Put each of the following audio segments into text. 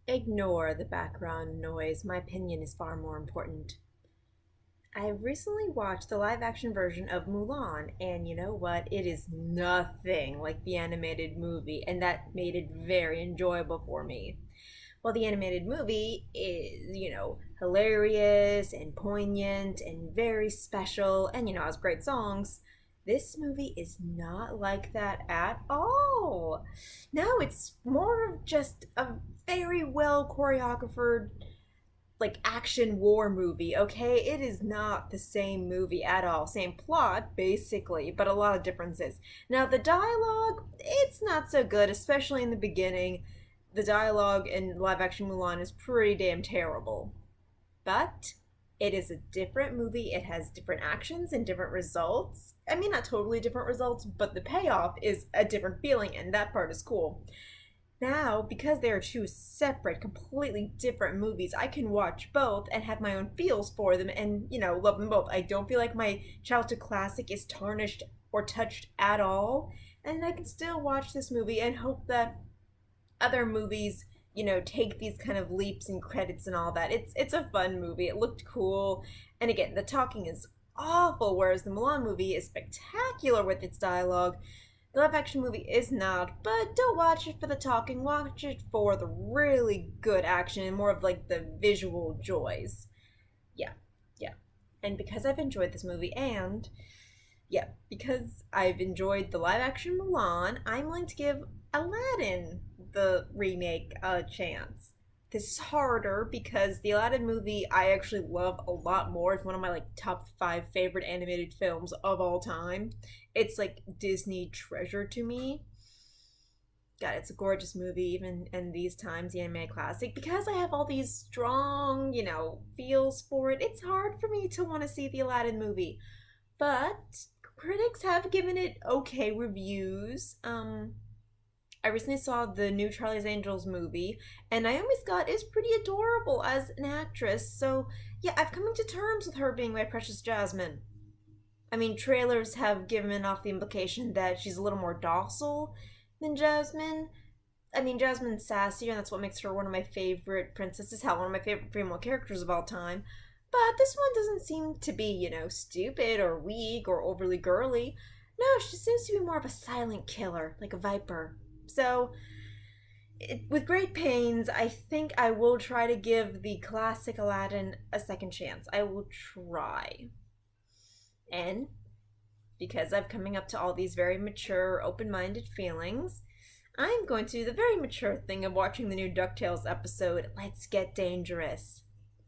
Ignore the background noise. My opinion is far more important. I recently watched the live action version of Mulan, and you know what? It is nothing like the animated movie, and that made it very enjoyable for me. While the animated movie is, hilarious and poignant and very special and, has great songs, this movie is not like that at all. No, it's more of just a very well choreographed like action war movie, okay? It is not the same movie at all. Same plot, basically, but a lot of differences. Now, the dialogue, it's not so good, especially in the beginning. The dialogue in live action Mulan is pretty damn terrible. But it is a different movie. It has different actions and different results. I mean, not totally different results, but the payoff is a different feeling, and that part is cool. Now, because they are two separate, completely different movies, I can watch both and have my own feels for them and, love them both. I don't feel like my childhood classic is tarnished or touched at all. And I can still watch this movie and hope that other movies, take these kind of leaps and credits and all that. It's a fun movie. It looked cool. And again, the talking is awful, whereas the Mulan movie is spectacular with its dialogue. The live action movie is not, but don't watch it for the talking, watch it for the really good action and more of like the visual joys. Yeah, yeah. And because I've enjoyed this movie and because I've enjoyed the live action Mulan, I'm going to give Aladdin the remake a chance. This is harder because the Aladdin movie I actually love a lot more. It's one of my like top 5 favorite animated films of all time. It's like Disney treasure to me. God, it's a gorgeous movie, even in these times, the anime classic. Because I have all these strong, feels for it, it's hard for me to want to see the Aladdin movie. But critics have given it okay reviews. I recently saw the new Charlie's Angels movie, and Naomi Scott is pretty adorable as an actress. So, yeah, I've come to terms with her being my precious Jasmine. I mean, trailers have given off the implication that she's a little more docile than Jasmine. I mean, Jasmine's sassy, and that's what makes her one of my favorite princesses. Hell, one of my favorite female characters of all time. But this one doesn't seem to be, stupid or weak or overly girly. No, she seems to be more of a silent killer, like a viper. So, with great pains, I think I will try to give the classic Aladdin a second chance. I will try. And because I'm coming up to all these very mature, open minded feelings, I'm going to do the very mature thing of watching the new DuckTales episode, Let's Get Dangerous.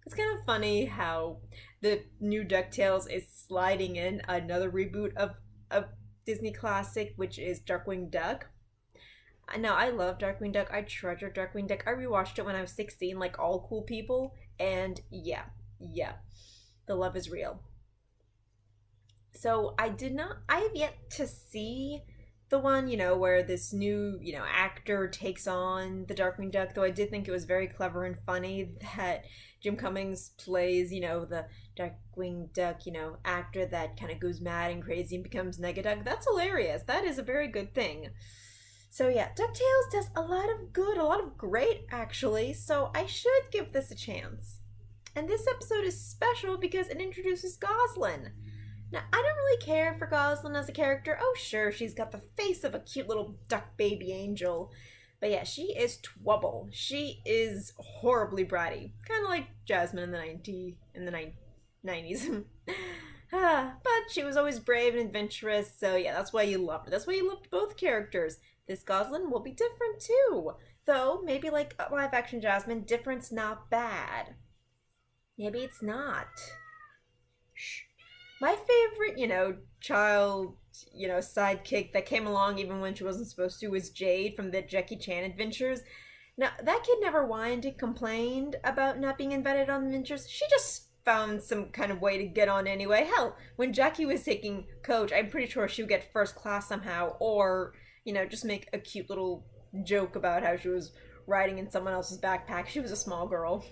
It's kind of funny how the new DuckTales is sliding in another reboot of a Disney classic, which is Darkwing Duck. Now, I love Darkwing Duck. I treasure Darkwing Duck. I rewatched it when I was 16, like all cool people, and yeah, the love is real. So I have yet to see the one, where this new, actor takes on the Darkwing Duck, though I did think it was very clever and funny that Jim Cummings plays, the Darkwing Duck, actor that kind of goes mad and crazy and becomes Negaduck. That's hilarious. That is a very good thing. So yeah, DuckTales does a lot of good, a lot of great actually, so I should give this a chance. And this episode is special because it introduces Goslin. Now, I don't really care for Goslin as a character. Oh, sure, she's got the face of a cute little duck baby angel. But yeah, she is Twubble. She is horribly bratty. Kind of like Jasmine in the 90s. But she was always brave and adventurous, so yeah, that's why you loved her. That's why you loved both characters. This Goslin will be different too. Though, maybe like live action Jasmine, different's not bad. Maybe it's not. Shh. My favorite, child, sidekick that came along even when she wasn't supposed to was Jade from the Jackie Chan adventures. Now, that kid never whined and complained about not being invited on adventures. She just found some kind of way to get on anyway. Hell, when Jackie was taking coach, I'm pretty sure she would get first class somehow, or, just make a cute little joke about how she was riding in someone else's backpack. She was a small girl.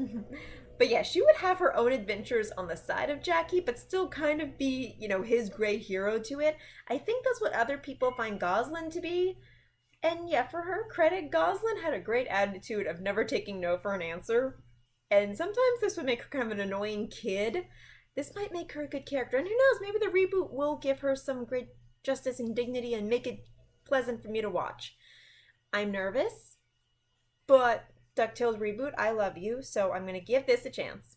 But yeah, she would have her own adventures on the side of Jackie, but still kind of be, his great hero to it. I think that's what other people find Goslin to be. And yeah, for her credit, Goslin had a great attitude of never taking no for an answer. And sometimes this would make her kind of an annoying kid. This might make her a good character. And who knows, maybe the reboot will give her some great justice and dignity and make it pleasant for me to watch. I'm nervous, but DuckTales reboot, I love you, so I'm going to give this a chance.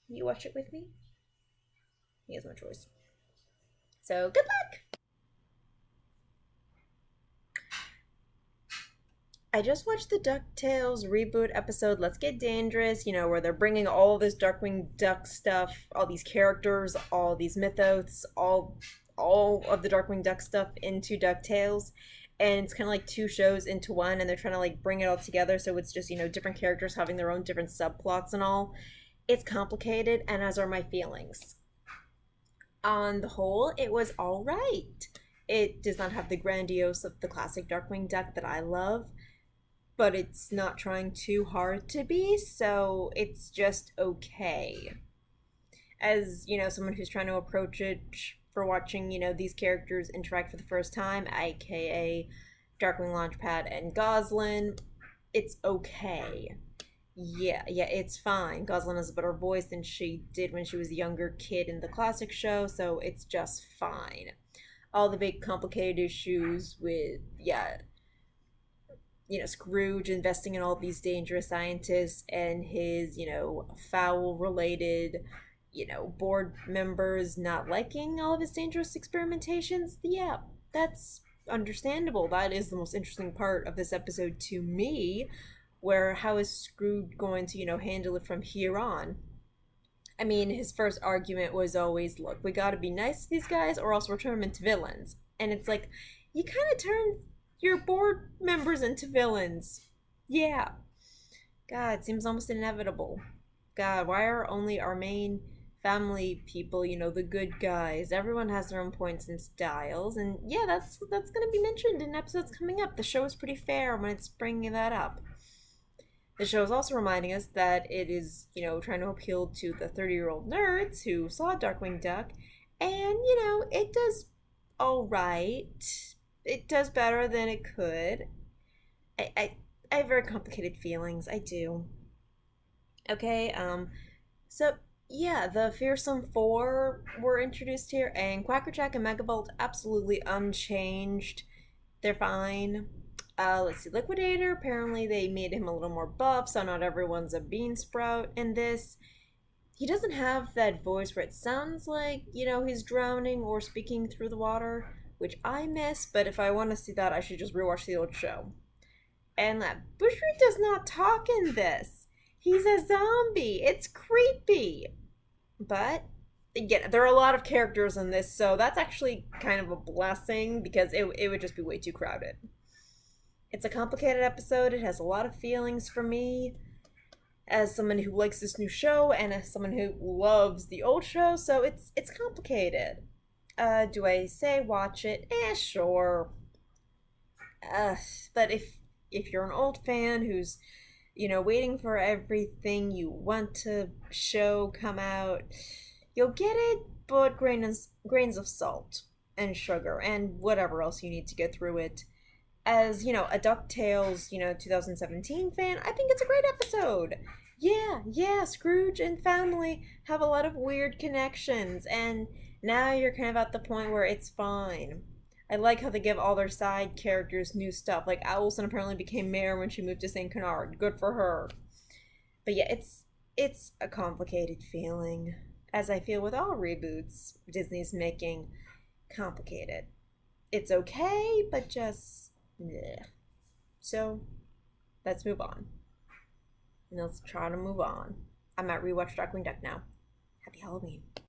You watch it with me? He has no choice. So good luck! I just watched the DuckTales reboot episode, Let's Get Dangerous, where they're bringing all this Darkwing Duck stuff, all these characters, all these mythos, all of the Darkwing Duck stuff into DuckTales. And it's kind of like two shows into one, and they're trying to like bring it all together so it's just, different characters having their own different subplots and all. It's complicated, and as are my feelings. On the whole, it was all right. It does not have the grandiose of the classic Darkwing Duck that I love, but it's not trying too hard to be, so it's just okay. As, someone who's trying to approach it for watching, these characters interact for the first time, aka Darkwing Launchpad and Goslin, it's okay. Yeah, it's fine. Goslin has a better voice than she did when she was a younger kid in the classic show, so it's just fine. All the big complicated issues with, Scrooge investing in all these dangerous scientists and his, foul related, board members not liking all of his dangerous experimentations. Yeah, that's understandable. That is the most interesting part of this episode to me, where how is Scrooge going to, handle it from here on? I mean, his first argument was always, look, we gotta be nice to these guys or else we'll turn them into villains. And it's like, you kind of turn your board members into villains. Yeah. God, it seems almost inevitable. God, why are only our main family people, the good guys? Everyone has their own points and styles, and yeah, that's gonna be mentioned in episodes coming up. The show is pretty fair when it's bringing that up. The show is also reminding us that it is, trying to appeal to the 30-year-old nerds who saw Darkwing Duck, and, it does all right. It does better than it could. I have very complicated feelings. I do. Okay, so yeah, the Fearsome Four were introduced here, and Quackerjack and Megavolt absolutely unchanged. They're fine. Let's see, Liquidator, apparently they made him a little more buff, so not everyone's a bean sprout in this. He doesn't have that voice where it sounds like, he's drowning or speaking through the water, which I miss, but if I want to see that, I should just rewatch the old show. And that Bushra does not talk in this. He's a zombie. It's creepy. But again, there are a lot of characters in this, so that's actually kind of a blessing because it would just be way too crowded. It's a complicated episode. It has a lot of feelings for me as someone who likes this new show and as someone who loves the old show, so it's complicated. Do I say watch it? Sure. But if you're an old fan who's waiting for everything you want to show come out, you'll get it, but grains of salt and sugar and whatever else you need to get through it. As, a DuckTales, 2017 fan, I think it's a great episode. Yeah, Scrooge and family have a lot of weird connections, and now you're kind of at the point where it's fine. I like how they give all their side characters new stuff. Like Owlson apparently became mayor when she moved to St. Canard. Good for her. But yeah, it's a complicated feeling, as I feel with all reboots Disney's making complicated. It's okay, but just bleh. So let's move on. Let's try to move on. I'm at Rewatch Darkwing Duck now. Happy Halloween.